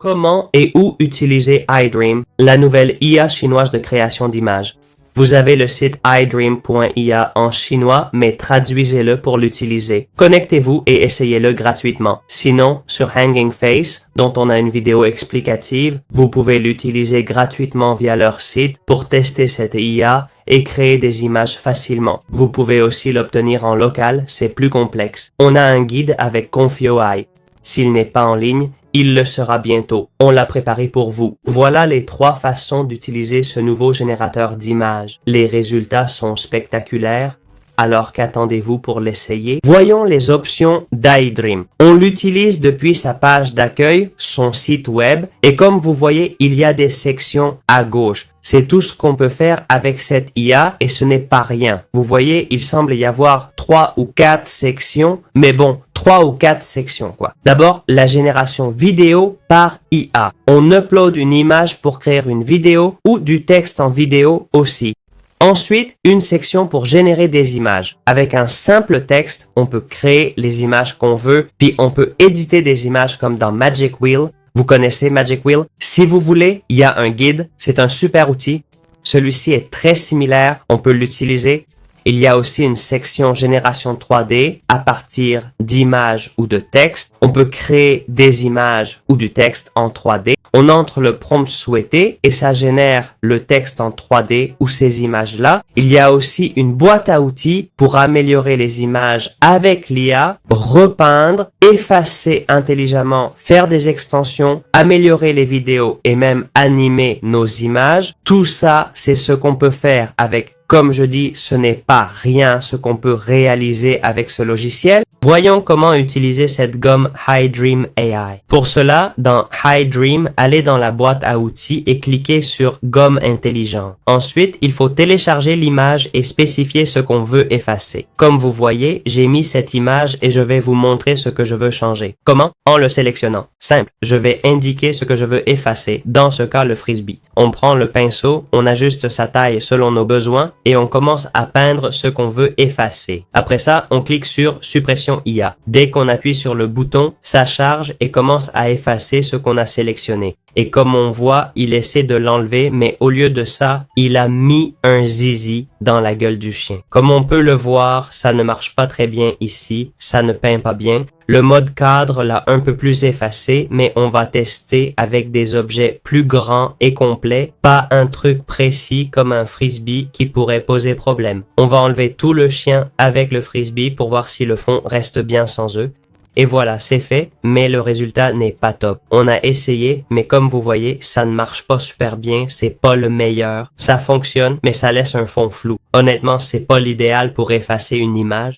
Comment et où utiliser iDream, la nouvelle IA chinoise de création d'images? Vous avez le site iDream.ia en chinois, mais traduisez-le pour l'utiliser. Connectez-vous et essayez-le gratuitement. Sinon, sur Hanging Face, dont on a une vidéo explicative, vous pouvez l'utiliser gratuitement via leur site pour tester cette IA et créer des images facilement. Vous pouvez aussi l'obtenir en local, c'est plus complexe. On a un guide avec ConfioEye. S'il n'est pas en ligne, il le sera bientôt. On l'a préparé pour vous. Voilà les 3 façons d'utiliser ce nouveau générateur d'images. Les résultats sont spectaculaires. Alors qu'attendez-vous pour l'essayer? Voyons les options d'iDream. On l'utilise depuis sa page d'accueil, son site web, et comme vous voyez, il y a des sections à gauche. C'est tout ce qu'on peut faire avec cette IA et ce n'est pas rien. Vous voyez, il semble y avoir 3 ou 4 sections, mais bon, 3 ou 4 sections quoi. D'abord, la génération vidéo par IA. On upload une image pour créer une vidéo ou du texte en vidéo aussi. Ensuite, une section pour générer des images. Avec un simple texte, on peut créer les images qu'on veut, puis on peut éditer des images comme dans Magic Wheel. Vous connaissez Magic Wheel? Si vous voulez, il y a un guide. C'est un super outil. Celui-ci est très similaire. On peut l'utiliser. Il y a aussi une section génération 3D à partir d'images ou de textes. On peut créer des images ou du texte en 3D. On entre le prompt souhaité et ça génère le texte en 3D ou ces images-là. Il y a aussi une boîte à outils pour améliorer les images avec l'IA, repeindre, effacer intelligemment, faire des extensions, améliorer les vidéos et même animer nos images. Tout ça, c'est ce qu'on peut faire avec. Comme je dis, ce n'est pas rien ce qu'on peut réaliser avec ce logiciel. Voyons comment utiliser cette gomme iDream AI. Pour cela, dans iDream, allez dans la boîte à outils et cliquez sur Gomme intelligente. Ensuite, il faut télécharger l'image et spécifier ce qu'on veut effacer. Comme vous voyez, j'ai mis cette image et je vais vous montrer ce que je veux changer. Comment? En le sélectionnant. Simple. Je vais indiquer ce que je veux effacer. Dans ce cas, le frisbee. On prend le pinceau, on ajuste sa taille selon nos besoins et on commence à peindre ce qu'on veut effacer. Après ça, on clique sur Suppression IA. Dès qu'on appuie sur le bouton, ça charge et commence à effacer ce qu'on a sélectionné. Et comme on voit, il essaie de l'enlever, mais au lieu de ça, il a mis un zizi dans la gueule du chien. Comme on peut le voir, ça ne marche pas très bien ici, ça ne peint pas bien. Le mode cadre l'a un peu plus effacé, mais on va tester avec des objets plus grands et complets, pas un truc précis comme un frisbee qui pourrait poser problème. On va enlever tout le chien avec le frisbee pour voir si le fond reste bien sans eux. Et voilà, c'est fait, mais le résultat n'est pas top. On a essayé, mais comme vous voyez, ça ne marche pas super bien, c'est pas le meilleur. Ça fonctionne, mais ça laisse un fond flou. Honnêtement, c'est pas l'idéal pour effacer une image.